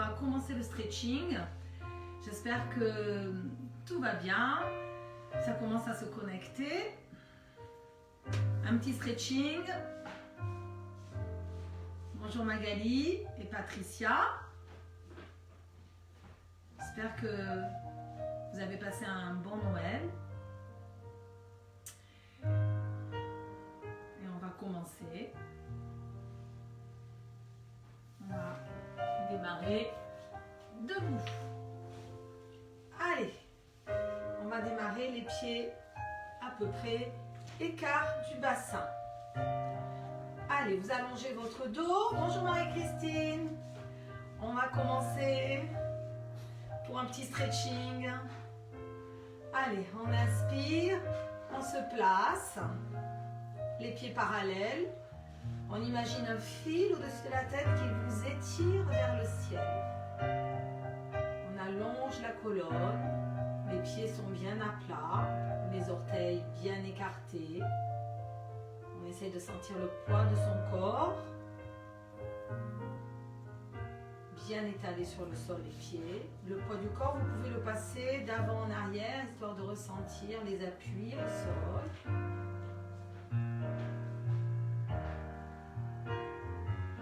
va commencer le stretching. J'espère que tout va bien. Ça commence à se connecter. Un petit stretching. Bonjour Magali et Patricia. J'espère que vous avez passé un bon Noël. Et on va commencer. On va démarrer debout. Allez, on va démarrer les pieds à peu près écart du bassin. Allez, vous allongez votre dos. Bonjour Marie-Christine. On va commencer pour un petit stretching. Allez, on inspire, on se place, les pieds parallèles. On imagine un fil au-dessus de la tête qui vous étire vers le ciel. On allonge la colonne, les pieds sont bien à plat, les orteils bien écartés. On essaie de sentir le poids de son corps. Bien étalé sur le sol les pieds. Le poids du corps, vous pouvez le passer d'avant en arrière, histoire de ressentir les appuis au sol.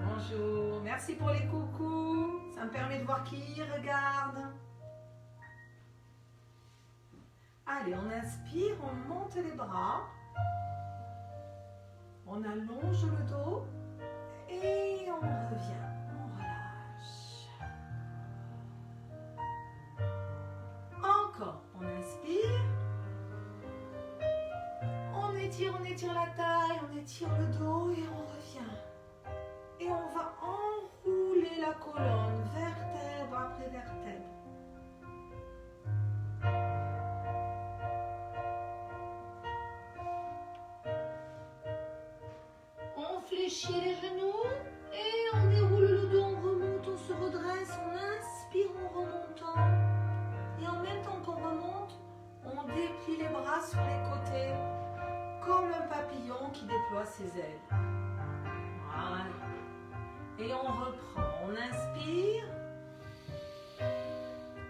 Bonjour, merci pour les coucous. Ça me permet de voir qui regarde. Allez, on inspire, on monte les bras. On allonge le dos et on revient. On relâche. Encore, on inspire. On étire la taille, on étire le dos et on revient. Et on va enrouler la colonne, vertèbre après vertèbre. On fléchit les genoux et on déroule le dos, on remonte, on se redresse, on inspire en remontant. Et en même temps qu'on remonte, on déplie les bras sur les côtés, comme un papillon qui déploie ses ailes. Voilà. Et on reprend, on inspire,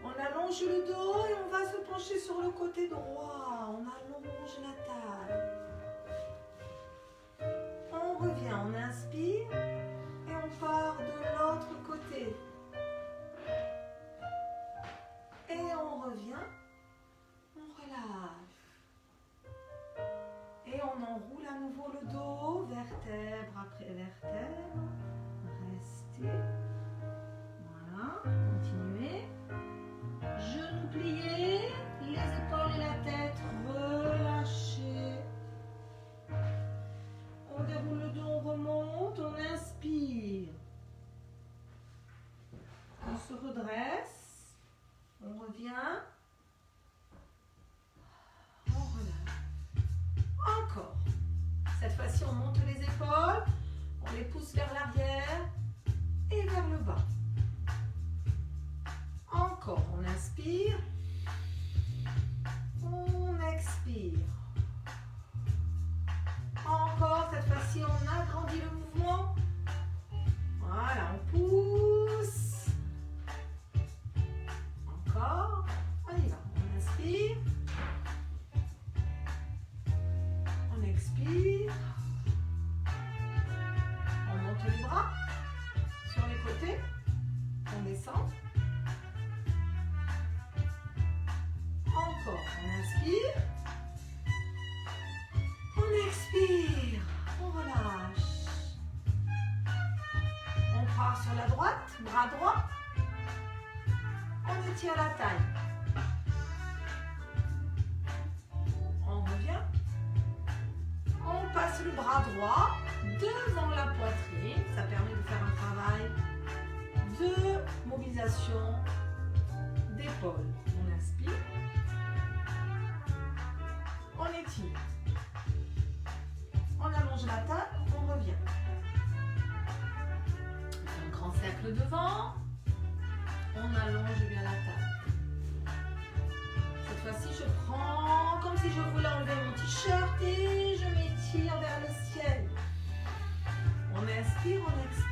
on allonge le dos et on va se pencher sur le côté droit, on allonge la taille. On revient, on inspire et on part de l'autre côté. Et on revient, on relâche. Et on enroule à nouveau le dos, vertèbre après vertèbre. Restez. Voilà, continuez. Genoux pliés, les épaules et la tête relâchées. On déroule le dos, on remonte, on inspire. On se redresse, on revient. On relâche. Encore. Cette fois-ci, on monte les épaules. On les pousse vers l'arrière et vers le bas. Encore, on inspire. On expire. Encore, cette fois-ci, on agrandit le mouvement. Voilà, on pousse. Encore, on y va. On inspire. On expire. On monte les bras sur les côtés. On descend. Encore, on inspire. On expire. On relâche. On part sur la droite, bras droit. On étire la taille. On revient. On passe le bras droit devant la poitrine. Ça permet de faire un travail de mobilisation d'épaule. On inspire. On étire. On allonge la taille. On revient. On fait un grand cercle devant. On allonge bien la taille. Cette fois-ci, je prends comme si je voulais enlever mon t-shirt et je m'étire vers le ciel. On inspire, on expire.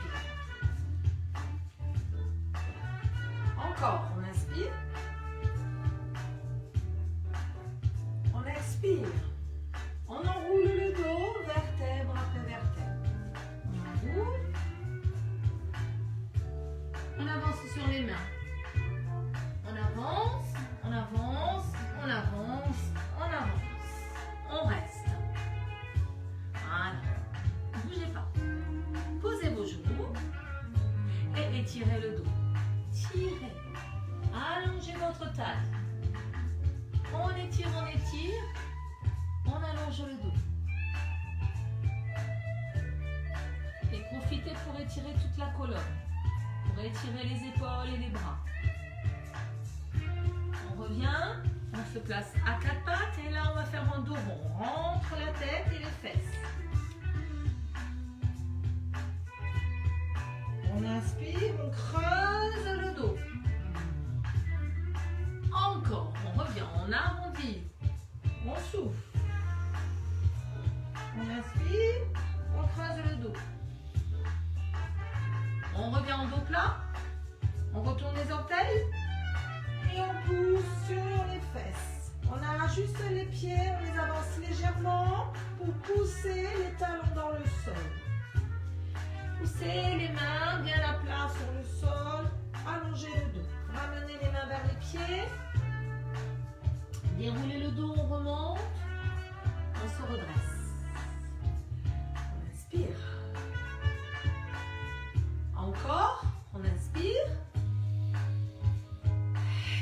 étirez le dos. Tirez. Allongez votre taille. On étire, on allonge le dos. Et profitez pour étirer toute la colonne, pour étirer les épaules et les bras. On revient, on se place à quatre pattes et là on va faire un dos rond. On rentre la tête et les fesses. On inspire, on creuse le dos. Encore, on revient, on arrondit, on souffle. On inspire, on creuse le dos. On revient en dos plat, on retourne les orteils et on pousse sur les fesses. On ajuste les pieds, on les avance légèrement pour pousser les talons dans le sol. Poussez les mains bien à plat sur le sol, allongez le dos. Ramenez les mains vers les pieds, déroulez le dos, on remonte, on se redresse. On inspire. Encore, on inspire.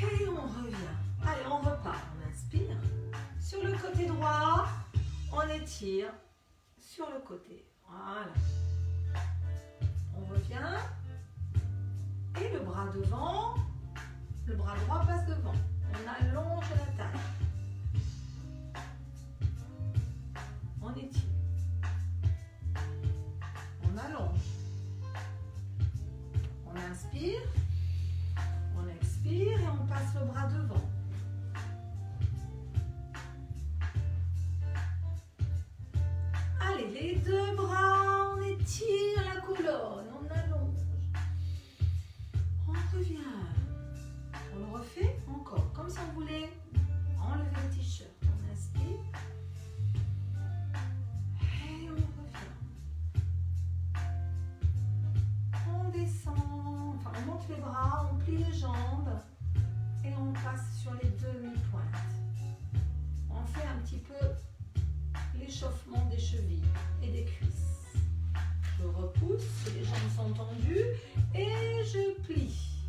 Et on revient. Allez, on repart. On inspire. Sur le côté droit, on étire sur le côté. Voilà. On revient. Et le bras devant. Le bras droit passe devant. On allonge la taille. On étire. On allonge. On inspire, on expire et on passe le bras devant. Allez, les deux bras, on étire la colonne, on allonge. On revient. On le refait encore, comme si on voulait enlever le t-shirt. On inspire. Et on revient. On descend. On monte les bras, on plie les jambes et on passe sur les demi-pointes. On fait un petit peu l'échauffement des chevilles et des cuisses. Je repousse, les jambes sont tendues et je plie.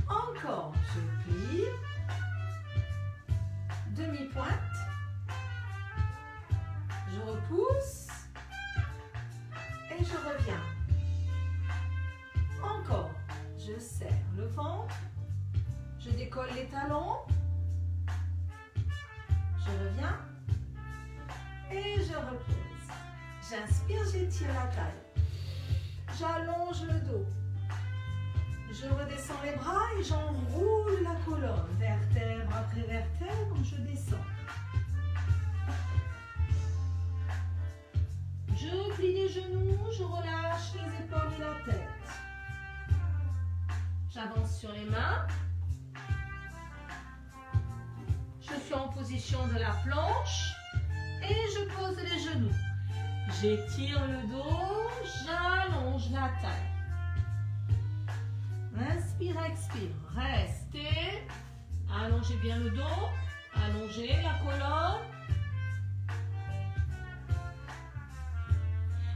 Encore, je plie. Demi-pointe. Je repousse et je reviens. Encore, je serre le ventre, je décolle les talons, je reviens et je repose. J'inspire, j'étire la taille, j'allonge le dos, je redescends les bras et j'enroule la colonne, vertèbre après vertèbre, je descends. Je plie les genoux, je relâche les épaules et la tête. J'avance sur les mains. Je suis en position de la planche et je pose les genoux. J'étire le dos, j'allonge la taille. Inspire, expire. Restez. Allongez bien le dos. Allongez la colonne.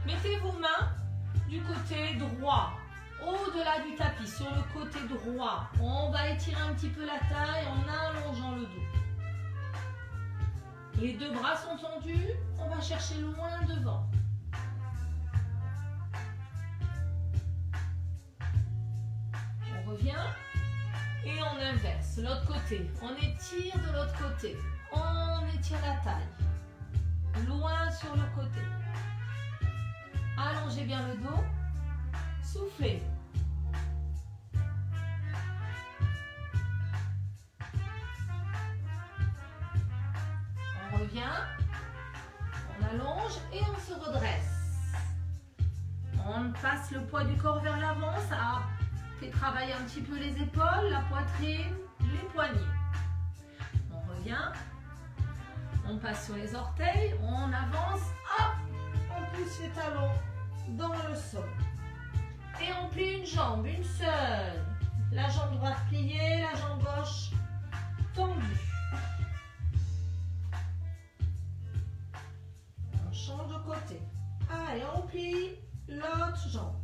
Mettez vos mains du côté droit. Au-delà du tapis, sur le côté droit, on va étirer un petit peu la taille en allongeant le dos. Les deux bras sont tendus, on va chercher loin devant. On revient et on inverse. L'autre côté, on étire de l'autre côté. On étire la taille. Loin sur le côté. Allongez bien le dos. Soufflez. On revient, on allonge et on se redresse. On passe le poids du corps vers l'avant, ça fait travailler un petit peu les épaules, la poitrine, les poignets. On revient, on passe sur les orteils, on avance, hop, on pousse les talons dans le sol. Et on plie une jambe, une seule. La jambe droite pliée, la jambe gauche tendue. On change de côté. Allez, on plie l'autre jambe.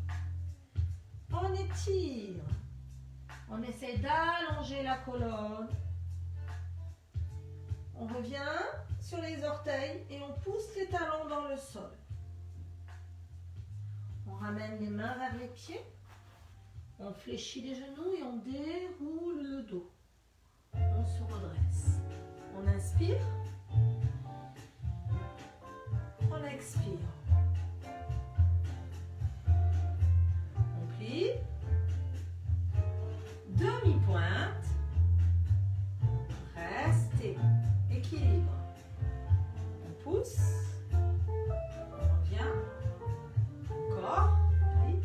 On étire. On essaie d'allonger la colonne. On revient sur les orteils et on pousse les talons dans le sol. On ramène les mains vers les pieds. On fléchit les genoux et on déroule le dos. On se redresse. On inspire. On expire. On plie. Demi-pointe. Restez. Équilibre. On pousse. On revient. Encore. Plie.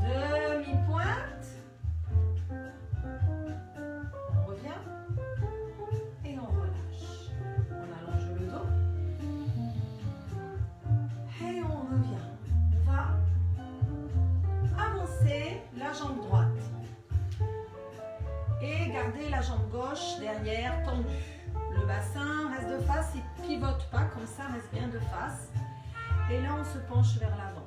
Demi-pointe. On revient. Et on relâche. On allonge le dos. Et on revient. On va avancer la jambe droite. Et garder la jambe gauche derrière tendue. Le bassin reste de face, il ne pivote pas, comme ça reste bien de face. Et là on se penche vers l'avant.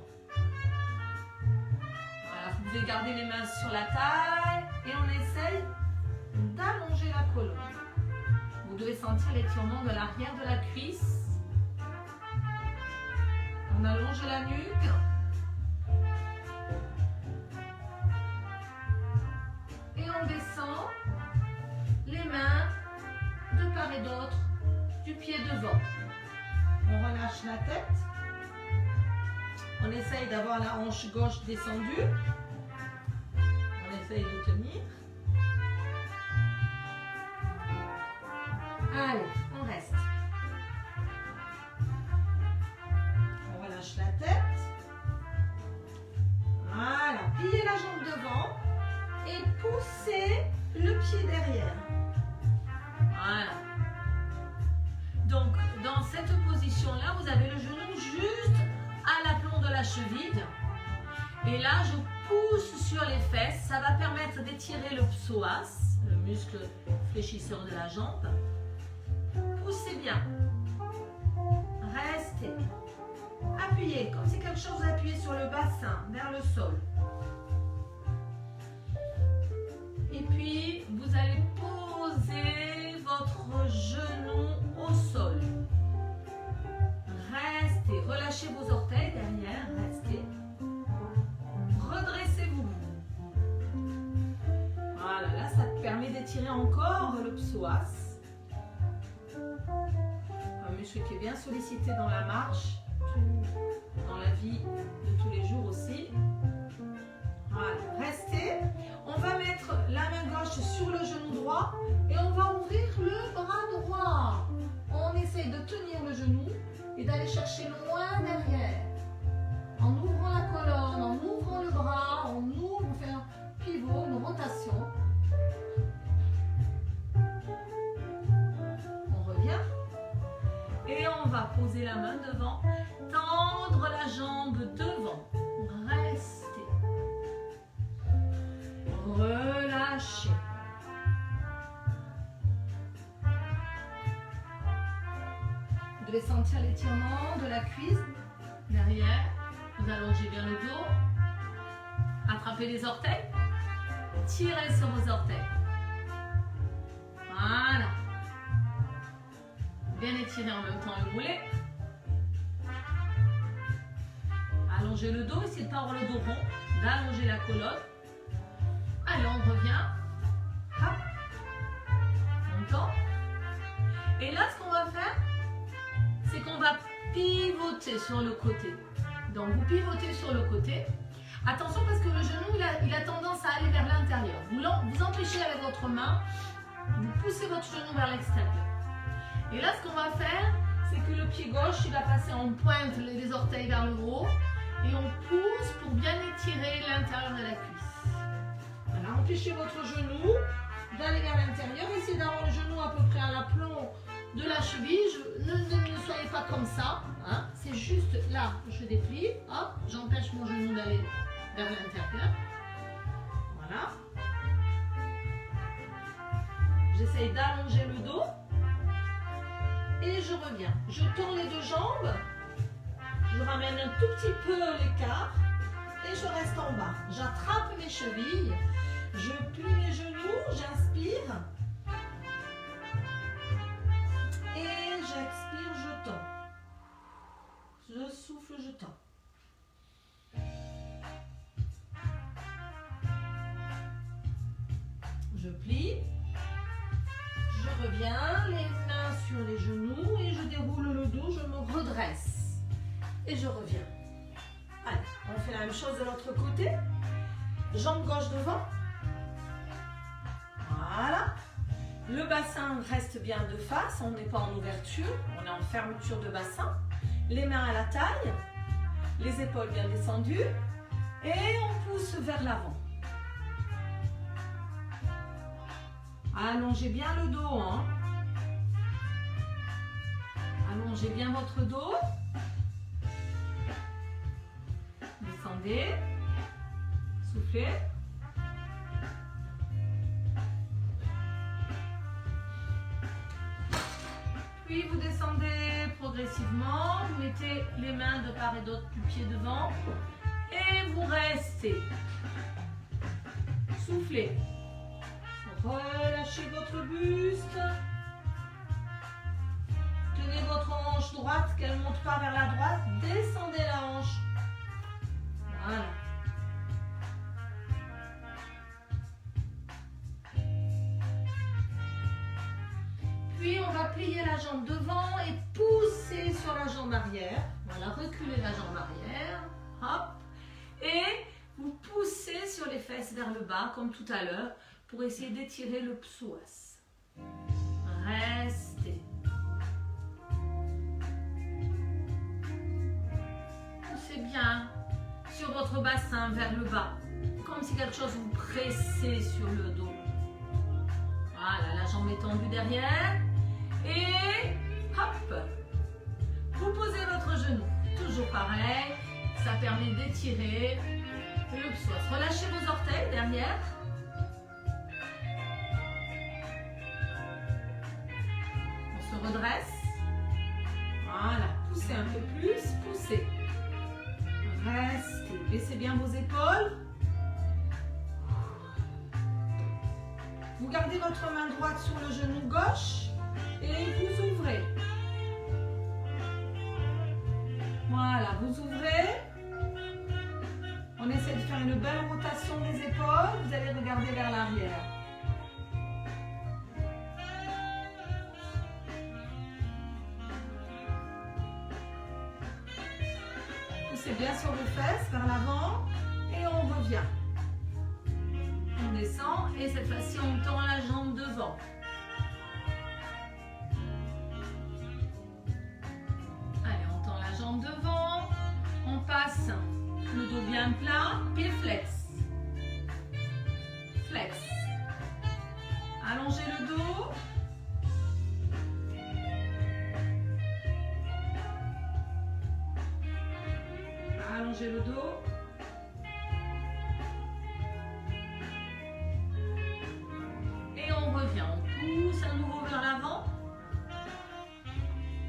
Voilà, vous pouvez garder les mains sur la taille et on essaye d'allonger la colonne. Vous devez sentir l'étirement de l'arrière de la cuisse. On allonge la nuque. Et on descend les mains de part et d'autre du pied devant. On relâche la tête. On essaye d'avoir la hanche gauche descendue. On essaye de tenir. Allez, on reste. On relâche la tête. Voilà, pliez la jambe devant. Et poussez le pied derrière. Voilà. Donc, dans cette position-là, vous avez le genou juste à l'aplomb de la cheville. Et là, je pousse sur les fesses. Ça va permettre d'étirer le psoas, le muscle fléchisseur de la jambe. Poussez bien. Restez. Appuyez. Comme si quelque chose, vous appuyez sur le bassin, vers le sol. Et puis, vous allez poser votre genou au sol. Restez. Relâchez vos orteils derrière. Restez. Redressez-vous. Voilà, là, ça permet d'étirer encore le psoas. Un muscle qui est bien sollicité dans la marche, dans la vie de tous les jours aussi. Voilà, restez. On va mettre la main gauche sur le genou droit et on va ouvrir le bras droit. On essaye de tenir le genou et d'aller chercher loin derrière. En ouvrant la colonne, en ouvrant le bras, on ouvre, on fait un pivot, une rotation. On revient et on va poser la main devant, tendre la jambe devant. Restez. Relâchez. Vous devez sentir l'étirement de la cuisse derrière. Vous allongez bien le dos. Attrapez les orteils. Tirez sur vos orteils. Voilà. Bien étirer en même temps le mollet. Allongez le dos. Essayez de ne pas avoir le dos rond. D'allonger la colonne. Allez, on revient. Hop. On tend. Et là, ce qu'on va faire, c'est qu'on va pivoter sur le côté. Donc, vous pivotez sur le côté. Attention parce que le genou, il a tendance à aller vers l'intérieur. Vous empêchez avec votre main. Vous poussez votre genou vers l'extérieur. Et là, ce qu'on va faire, c'est que le pied gauche, il va passer en pointe les orteils vers le haut. Et on pousse pour bien étirer l'intérieur de la cuisse. Voilà, empêchez votre genou d'aller vers l'intérieur. Essayez d'avoir le genou à peu près à l'aplomb de la cheville. Ne soyez pas comme ça. Hein. C'est juste là, je déplie. Hop, j'empêche mon genou d'aller vers l'intérieur. Voilà. J'essaye d'allonger le dos. Et je reviens. Je tourne les deux jambes. Je ramène un tout petit peu l'écart. et je reste en bas. J'attrape mes chevilles, je plie mes genoux, j'inspire. Et j'expire, je tends. Je souffle, je tends. Je plie. Je reviens, les mains sur les genoux et je déroule le dos, je me redresse. Et je reviens. Allez, on fait la même chose de l'autre côté. Jambe gauche devant. Voilà. Le bassin reste bien de face, on n'est pas en ouverture, on est en fermeture de bassin. Les mains à la taille, les épaules bien descendues et on pousse vers l'avant. Allongez bien le dos. Hein. Allongez bien votre dos. Descendez. Soufflez. Puis vous descendez progressivement. Vous mettez les mains de part et d'autre du pied devant. Et vous restez. Soufflez. Relâchez votre buste. Tenez votre hanche droite, qu'elle ne monte pas vers la droite. Descendez la hanche. Voilà. Puis on va plier la jambe devant et pousser sur la jambe arrière. Voilà, reculez la jambe arrière. Hop. Et vous poussez sur les fesses vers le bas, comme tout à l'heure, pour essayer d'étirer le psoas. Restez. Poussez bien sur votre bassin vers le bas, comme si quelque chose vous pressait sur le dos. Voilà, la jambe est tendue derrière. Et hop, vous posez votre genou. Toujours pareil, ça permet d'étirer le psoas. Relâchez vos orteils derrière. Redresse. Voilà, poussez un peu plus, poussez. Restez, baissez bien vos épaules. Vous gardez votre main droite sur le genou gauche et vous ouvrez. Voilà, vous ouvrez. On essaie de faire une belle rotation des épaules. Vous allez regarder vers l'arrière. Poussez bien sur vos fesses vers l'avant et on revient. On descend et cette fois-ci on tend la jambe devant. Allez, on tend la jambe devant. On passe le dos bien plat, pied flex. Flex. Allongez le dos. Allongez le dos. Et on revient. On pousse à nouveau vers l'avant.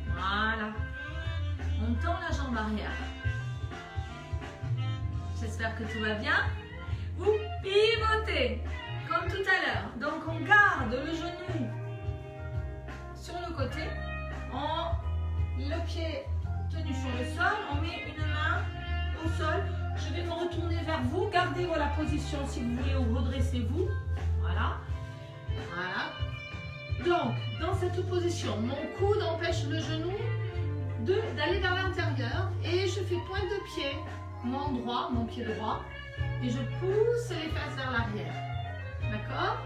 Voilà. On tend la jambe arrière. J'espère que tout va bien. Vous pivotez comme tout à l'heure. Donc on garde le genou sur le côté. Le pied tenu sur le sol. On met une main au sol. Je vais me retourner vers vous. Gardez la position si vous voulez ou redressez-vous. Voilà. Voilà. Donc, dans cette position, mon coude empêche le genou d'aller vers l'intérieur et je fais pointe de pied, mon pied droit, et je pousse les fesses vers l'arrière. D'accord?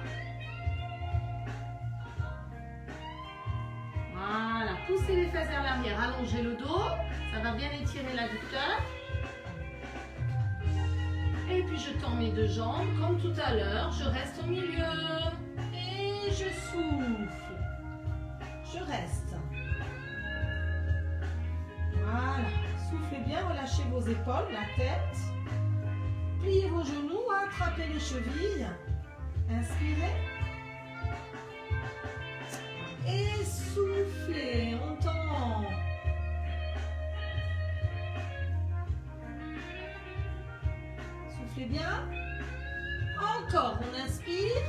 Voilà, poussez les fesses vers l'arrière, allongez le dos, ça va bien étirer l'adducteur. Et puis je tends mes deux jambes, comme tout à l'heure, je reste au milieu. Et je souffle. Je reste. Voilà. Soufflez bien, relâchez vos épaules, la tête. Pliez vos genoux, attrapez les chevilles. Inspirez. Et soufflez. On tend. Soufflez bien. Encore, on inspire.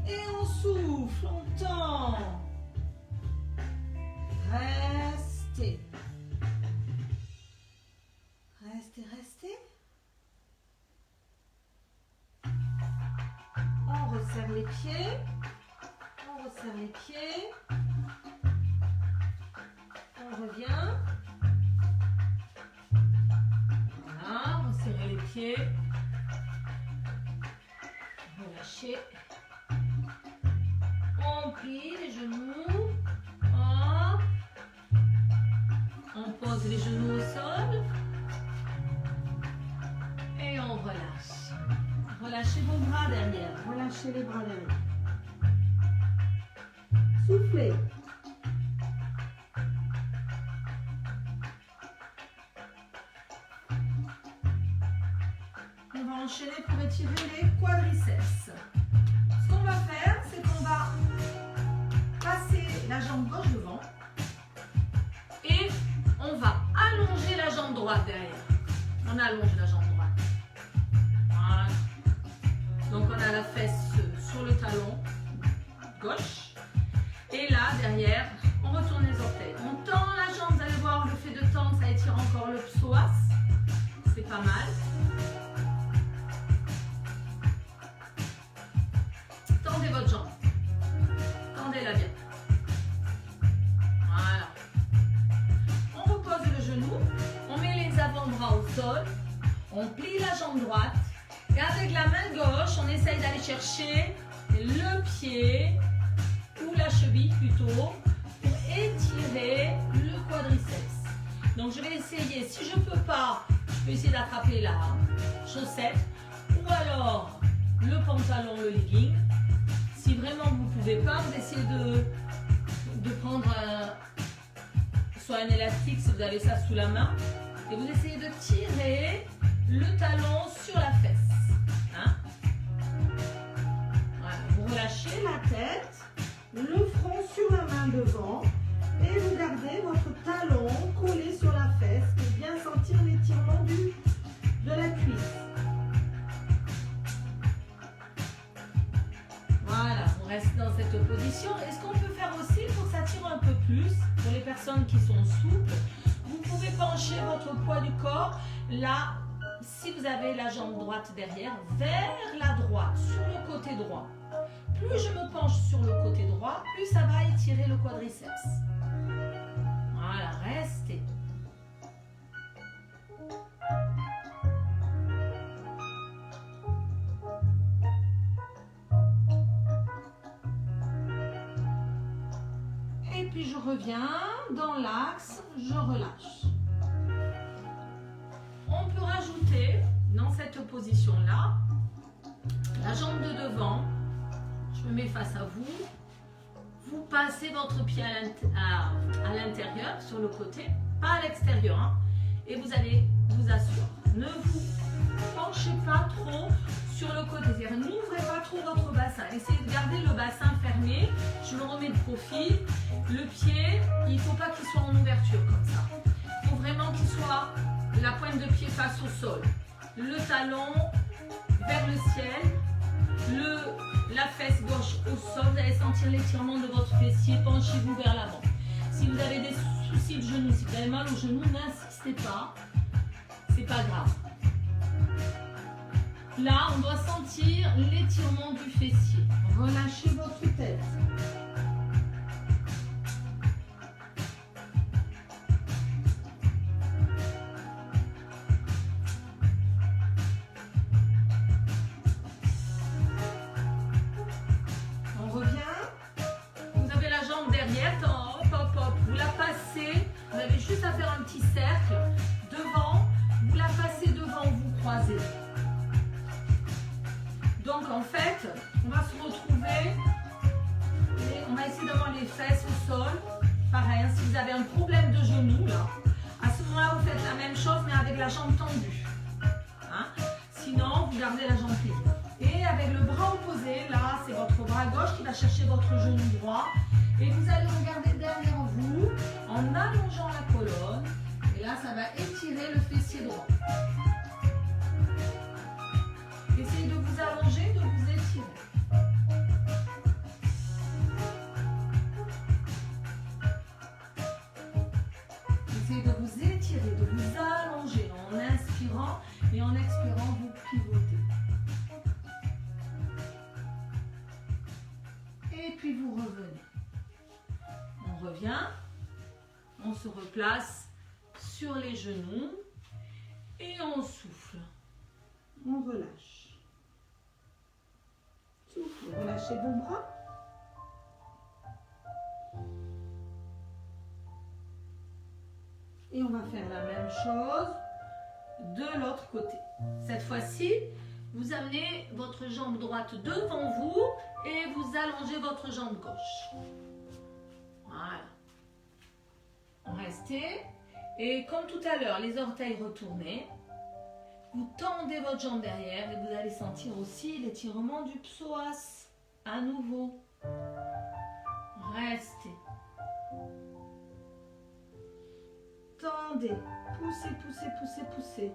Et on souffle, on tend. Restez. Restez, restez. On resserre les pieds. On resserre les pieds. On revient. Voilà, resserrez les pieds. Relâchez. On plie les genoux. Hop. On pose les genoux au sol. Et on relâche. Relâchez vos bras derrière. Relâchez les bras derrière. Soufflez. On va enchaîner pour étirer les quadriceps. Ce qu'on va faire, c'est qu'on va passer la jambe gauche devant et on va allonger la jambe droite derrière. On allonge la jambe droite. Voilà. Donc on a la fesse sur le talon gauche. Et là, derrière, on retourne les orteils. On tend la jambe, vous allez voir, le fait de tendre, ça étire encore le psoas. C'est pas mal. Tendez votre jambe. Tendez-la bien. Voilà. On repose le genou. On met les avant-bras au sol. On plie la jambe droite. Et avec la main gauche, on essaye d'aller chercher le pied ou la cheville plutôt pour étirer le quadriceps. Donc je vais essayer, si je ne peux pas, je peux essayer d'attraper la chaussette ou alors le pantalon, le legging. Si vraiment vous ne pouvez pas, vous essayez de prendre soit un élastique si vous avez ça sous la main et vous essayez de tirer le talon sur la fesse. Hein? Voilà. Vous relâchez la tête, le front sur la main devant et vous gardez votre talon collé sur la fesse pour bien sentir l'étirement de la cuisse. Voilà, on reste dans cette position. Et ce qu'on peut faire aussi pour s'attirer un peu plus, pour les personnes qui sont souples, vous pouvez pencher votre poids du corps là, si vous avez la jambe droite derrière, vers la droite, sur le côté droit. Plus je me penche sur le côté droit, plus ça va étirer le quadriceps. Voilà, restez. Et puis je reviens dans l'axe, je relâche. On peut rajouter dans cette position-là la jambe de devant. Je me mets face à vous. Vous passez votre pied à l'intérieur, sur le côté, pas à l'extérieur. Hein, et vous allez vous asseoir. Ne vous penchez pas trop sur le côté. C'est-à-dire, n'ouvrez pas trop votre bassin. Essayez de garder le bassin fermé. Je me remets de profil. Le pied, il ne faut pas qu'il soit en ouverture comme ça. Il faut vraiment qu'il soit la pointe de pied face au sol. Le talon vers le ciel. La fesse gauche au sol, vous allez sentir l'étirement de votre fessier, penchez-vous vers l'avant. Si vous avez des soucis de genoux, si vous avez mal au genou, n'insistez pas, c'est pas grave. Là, on doit sentir l'étirement du fessier. Relâchez votre tête. Juste à faire un petit cercle devant, vous la passez devant, vous croisez. Donc en fait, on va se retrouver et on va essayer d'avoir les fesses au sol. Pareil, hein, si vous avez un problème de genou, là, à ce moment-là, vous faites la même chose mais avec la jambe tendue. Hein? Sinon, vous gardez la jambe pliée. Et avec le bras opposé, là, c'est votre bras gauche qui va chercher votre genou droit. Et vous allez regarder derrière vous en allongeant la colonne. Et là, ça va étirer le Essayez de vous étirer, de vous allonger en inspirant et en expirant, vous pivotez. Et puis vous revenez. On revient, on se replace sur les genoux et on souffle. On relâche. Souffle, relâchez vos bras. Et on va faire la même chose de l'autre côté. Cette fois-ci, vous amenez votre jambe droite devant vous et vous allongez votre jambe gauche. Voilà. Restez. Et comme tout à l'heure, les orteils retournés. Vous tendez votre jambe derrière et vous allez sentir aussi l'étirement du psoas. À nouveau. Restez. Tendez. Poussez, poussez, poussez, poussez.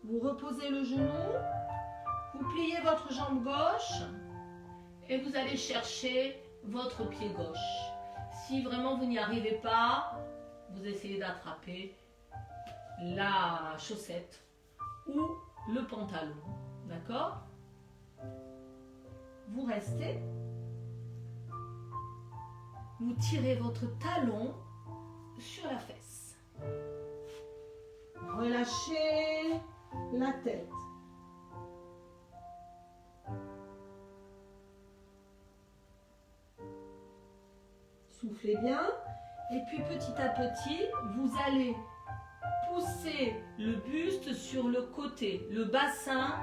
Vous reposez le genou. Vous pliez votre jambe gauche. Et vous allez chercher votre pied gauche. Si vraiment vous n'y arrivez pas, vous essayez d'attraper la chaussette ou le pantalon. D'accord? Vous restez. Vous tirez votre talon sur la fesse. Relâchez la tête. Soufflez bien. Et puis petit à petit, vous allez pousser le buste sur le côté, le bassin,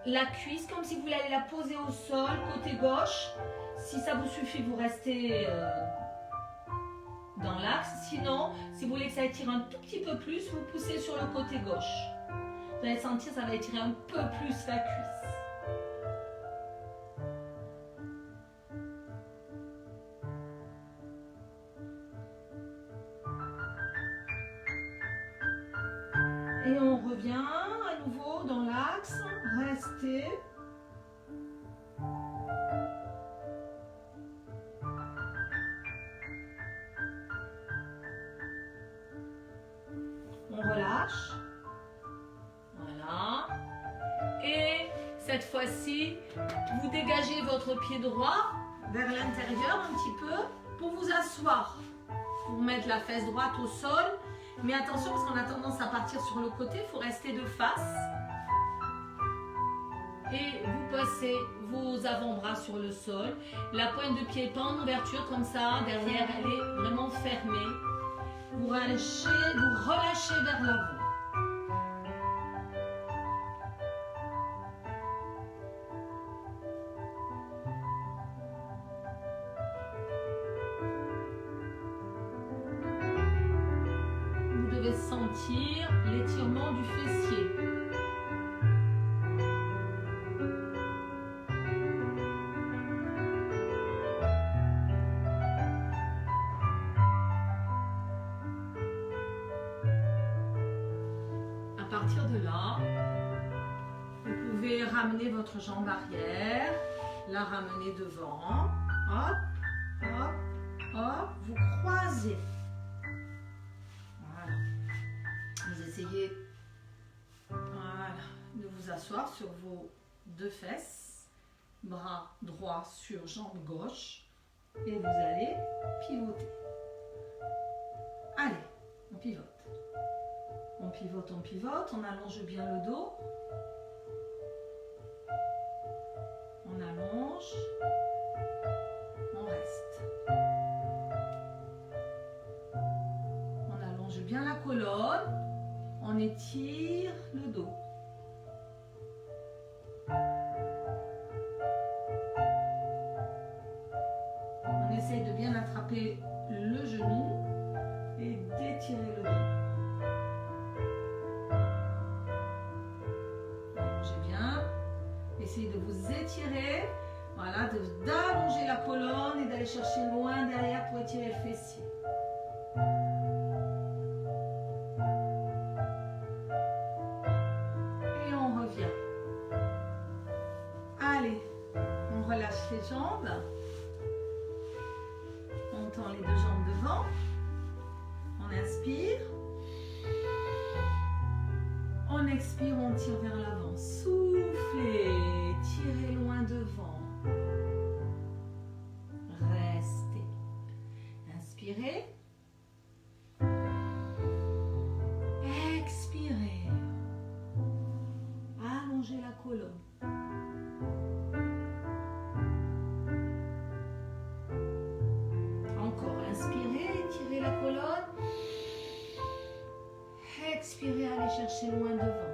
la cuisse, comme si vous voulez aller la poser au sol, côté gauche. Si ça vous suffit, vous restez dans l'axe. Sinon, si vous voulez que ça étire un tout petit peu plus, vous poussez sur le côté gauche. Vous allez sentir, ça va étirer un peu plus la cuisse. Et on revient à nouveau dans l'axe. Restez. On relâche. Voilà. Et cette fois-ci, vous dégagez votre pied droit vers l'intérieur un petit peu pour vous asseoir. Pour mettre la fesse droite au sol. Mais attention parce qu'on a tendance à partir sur le côté, il faut rester de face. Et vous passez vos avant-bras sur le sol. La pointe de pied est pas en ouverture comme ça, derrière elle est vraiment fermée. Vous relâchez vers l'avant. Sentir l'étirement du fessier. À partir de là, vous pouvez ramener votre jambe arrière, la ramener devant. Hop, hop, hop, vous croisez. Essayez de vous asseoir sur vos deux fesses, bras droit sur jambe gauche et vous allez pivoter. Allez, on pivote. On pivote, on pivote, on allonge bien le dos. On allonge, on reste. On allonge bien la colonne. On étire le dos. On essaye de bien attraper le genou et d'étirer le dos. Allongez bien. Essayez de vous étirer. Voilà, d'allonger la colonne et d'aller chercher loin derrière pour étirer le fessier. temps les deux jambes devant. On inspire. On expire, on tire vers l'avant. Soufflez, tirez loin devant. Restez. Inspirez. Expirez. Allongez la colonne. Encore, inspirez, étirez la colonne. Expirez, allez chercher loin devant.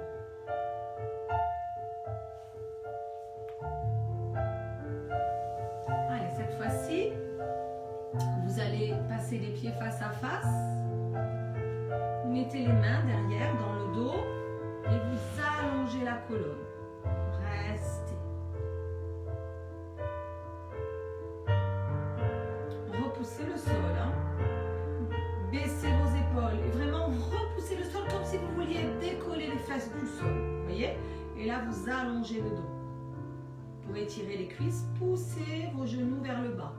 Allez, cette fois-ci, vous allez passer les pieds face à face. Mettez les mains derrière, dans le dos, et vous allongez la colonne. Restez. Repoussez le sol. Baissez vos épaules et vraiment repoussez le sol comme si vous vouliez décoller les fesses du sol. Vous voyez? Et là, vous allongez le dos. Pour étirer les cuisses, poussez vos genoux vers le bas.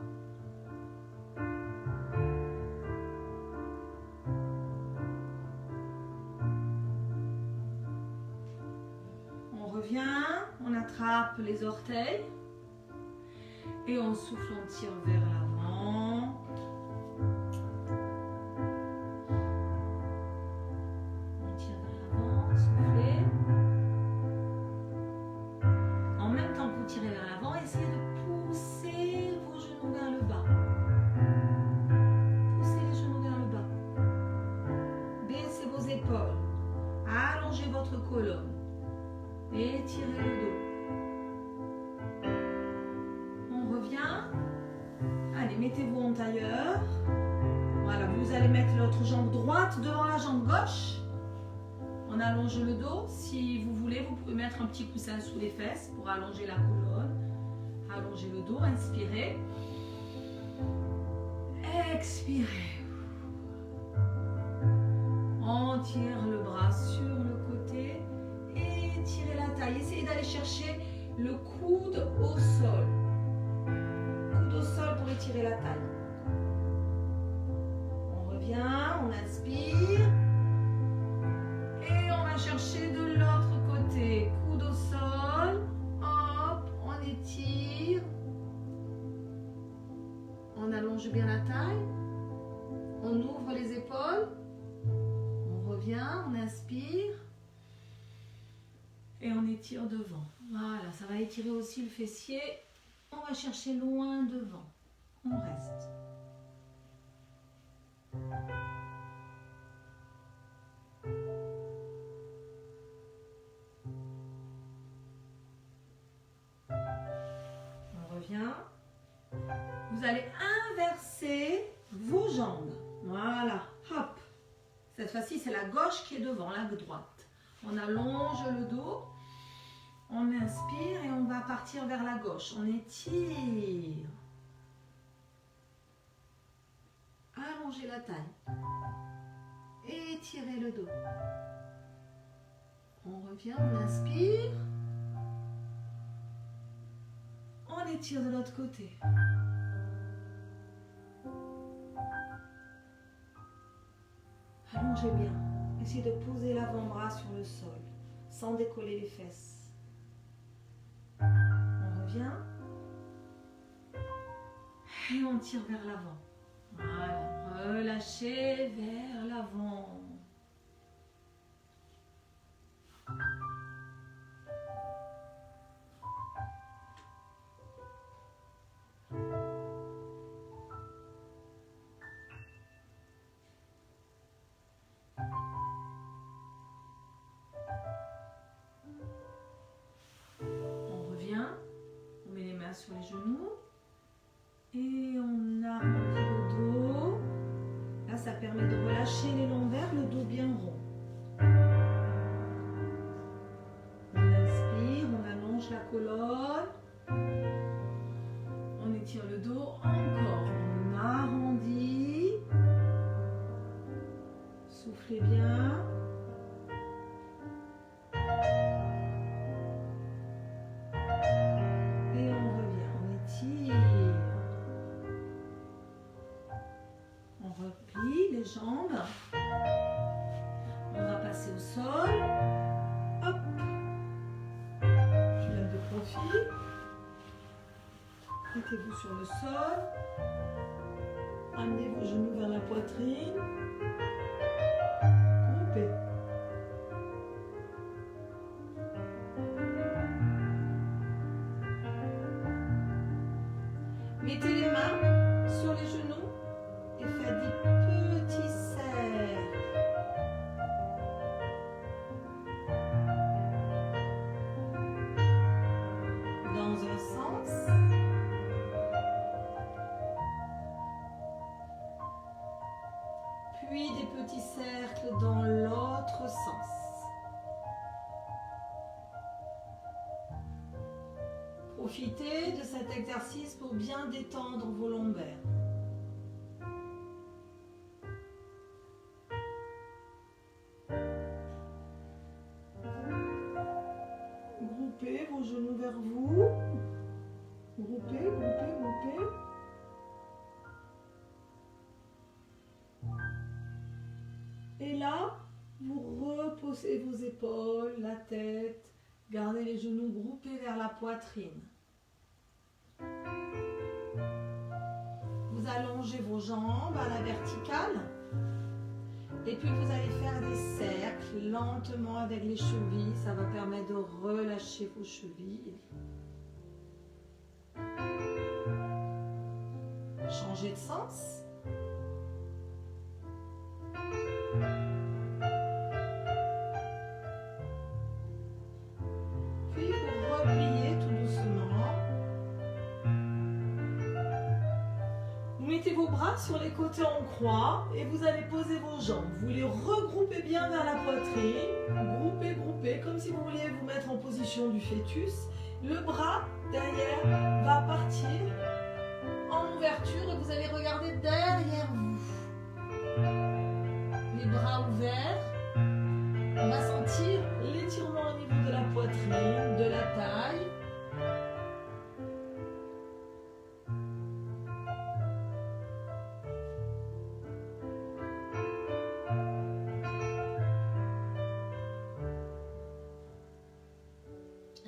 On revient, on attrape les orteils et on souffle, on tire vers l'avant. Colonne. Étirez le dos. On revient. Allez, mettez-vous en tailleur. Voilà, vous allez mettre l'autre jambe droite devant la jambe gauche. On allonge le dos. Si vous voulez, vous pouvez mettre un petit coussin sous les fesses pour allonger la colonne. Allongez le dos, inspirez. Expirez. On tire le bras sur le côté. Étirez la taille. Essayez d'aller chercher le coude au sol. Coude au sol pour étirer la taille. On revient, on inspire. Et on va chercher de l'autre côté. Coude au sol. Hop, on étire. On allonge bien la taille. On ouvre les épaules. On revient, on inspire. Et on étire devant. Voilà, ça va étirer aussi le fessier. On va chercher loin devant. On reste. On revient. Vous allez inverser vos jambes. Voilà, hop. Cette fois-ci, c'est la gauche qui est devant, la droite. On allonge le dos. On inspire et on va partir vers la gauche. On étire. Allongez la taille. Étirez le dos. On revient, on inspire. On étire de l'autre côté. Allongez bien. Essayez de poser l'avant-bras sur le sol, sans décoller les fesses. On revient. Et on tire vers l'avant. Voilà. Relâchez vers l'avant. Sur les genoux et on arrondit le dos. Là, ça permet de relâcher les lombaires, le On replie les jambes. On va passer au sol. Hop. Je lève de profil. Mettez-vous sur le sol. Amenez vos genoux vers la poitrine. Groupez. Mettez les mains sur les genoux et faites des petits cercles. Dans un sens. Puis des petits cercles dans l'autre sens. Profitez de cet exercice pour bien détendre vos lombaires. Groupez vos genoux vers vous. Groupez, groupez, groupez. Et là, vous reposez vos épaules, la tête. Gardez les genoux groupés vers la poitrine. Vous allongez vos jambes à la verticale. Et puis vous allez faire des cercles lentement avec les chevilles. Ça va permettre de relâcher vos chevilles. Changez de sens. Puis vous repliez tout doucement. Vous mettez vos bras sur les côtés en croix et vous allez poser vos jambes. Vous les regroupez bien vers la poitrine. Groupez, groupez, comme si vous vouliez vous mettre en position du fœtus. Le bras derrière va partir en ouverture et vous allez regarder derrière vous. Les bras ouverts. On va sentir l'étirement au niveau de la poitrine, de la taille.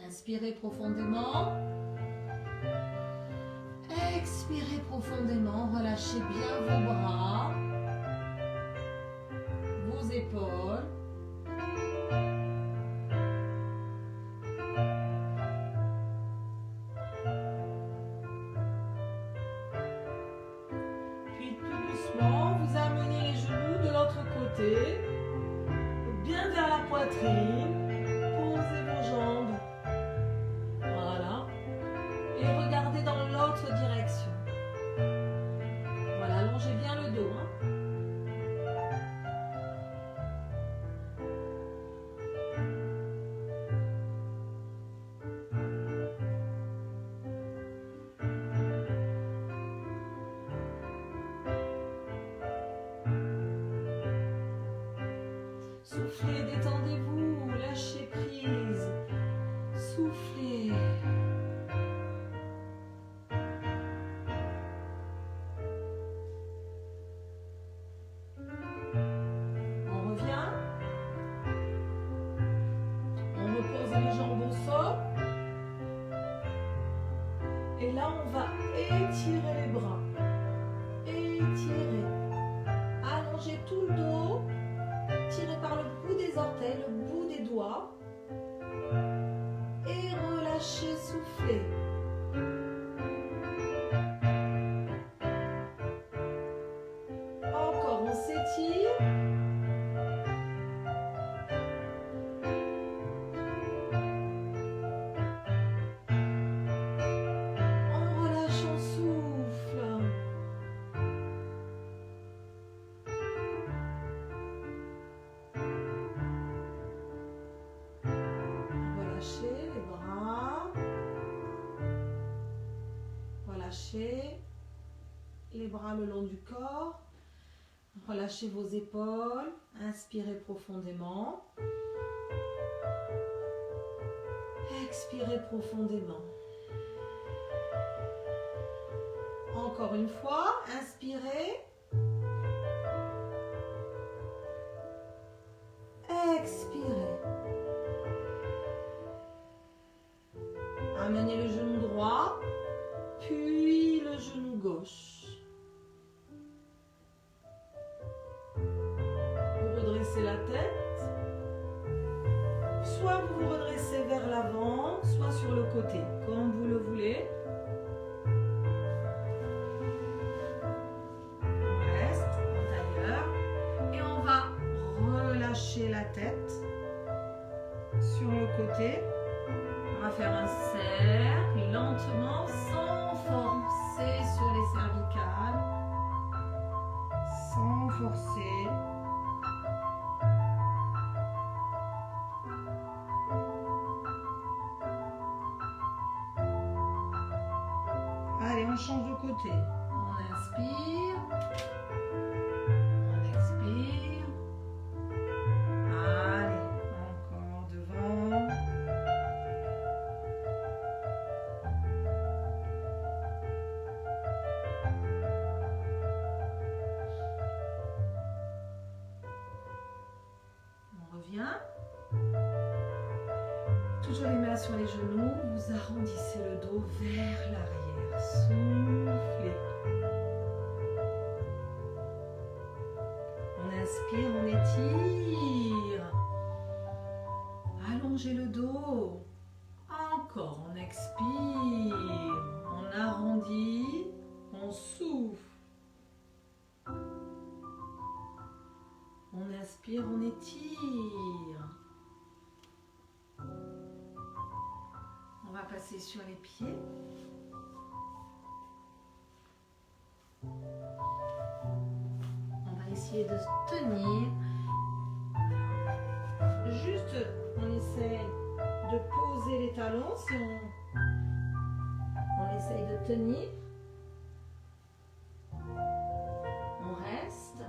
Inspirez profondément. Expirez profondément. Relâchez bien vos bras, vos épaules. Puis tout doucement, vous amenez les genoux de l'autre côté, bien vers la poitrine. Posez vos jambes. Voilà. Et regardez dans l'autre direction. Voilà, allongez bien le dos. Soufflez, détendez-vous, lâchez prise. Soufflez. On revient. On repose les jambes au sol. Et là, on va étirer les bras. Étirer. Allongez tout le dos. Tirez par le bout des orteils, le bout des doigts. Et relâchez, soufflez. Encore, on s'étire. On relâche, on souffle. Relâchez les bras. Relâchez les bras le long du corps. Relâchez vos épaules. Inspirez profondément. Expirez profondément. Encore une fois, inspirez. côté. On va faire un cercle lentement sans forcer sur les cervicales. Sans forcer. Allez, on change de côté. On inspire. On expire. Allez, encore devant. On revient. Toujours les mains sur les genoux, vous arrondissez le dos vers l'arrière. Soufflez. On inspire, on étire. Allongez le dos. Encore, on expire. On arrondit, on souffle. On inspire, on étire. On va passer sur les pieds. On va essayer de se tenir. Juste, on essaye de poser les talons. Si on essaye de tenir. On reste.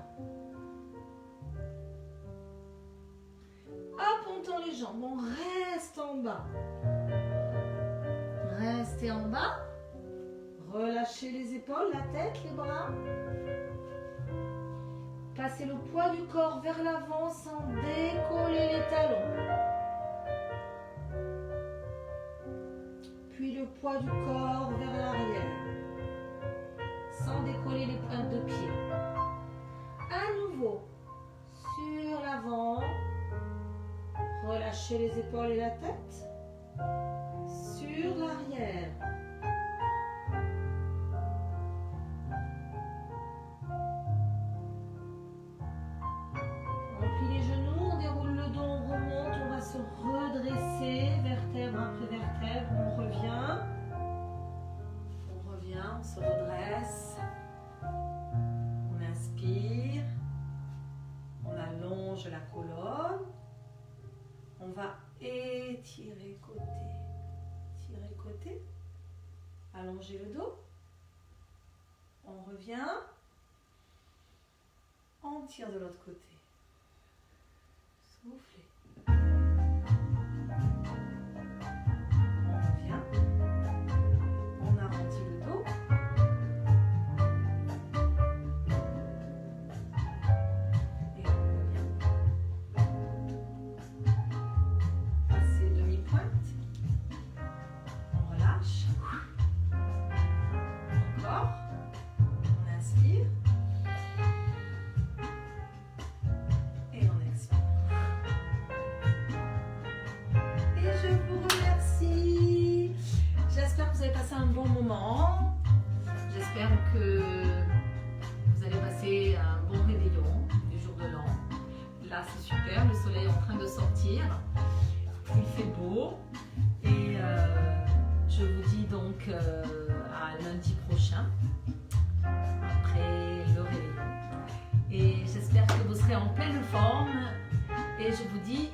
Hop, on tend les jambes. On reste en bas. Restez en bas. Relâchez les épaules, la tête, les bras. Passez le poids du corps vers l'avant sans décoller les talons. Puis le poids du corps vers l'arrière. Sans décoller les pointes de pied. À nouveau, sur l'avant. Relâchez les épaules et la tête. Sur l'arrière. On plie les genoux, on déroule le dos, on remonte, on va se redresser, vertèbre après vertèbre, on revient. On se redresse. On inspire. On allonge la colonne. On va étirer côté. Tirer côté. Allonger le dos. On revient. On tire de l'autre côté. Soufflez. On revient. On arrondit le dos. Et on revient. Passez demi-pointe. On relâche. Encore. On inspire. Et on expire. Et je vous remercie. J'espère que vous avez passé un bon moment. J'espère que vous allez passer un bon réveillon du jour de l'an. Là, c'est super. Le soleil est en train de sortir. Il fait beau. Et je vous dis donc à lundi prochain, après le réveillon. Et j'espère que vous serez en pleine forme. Et je vous dis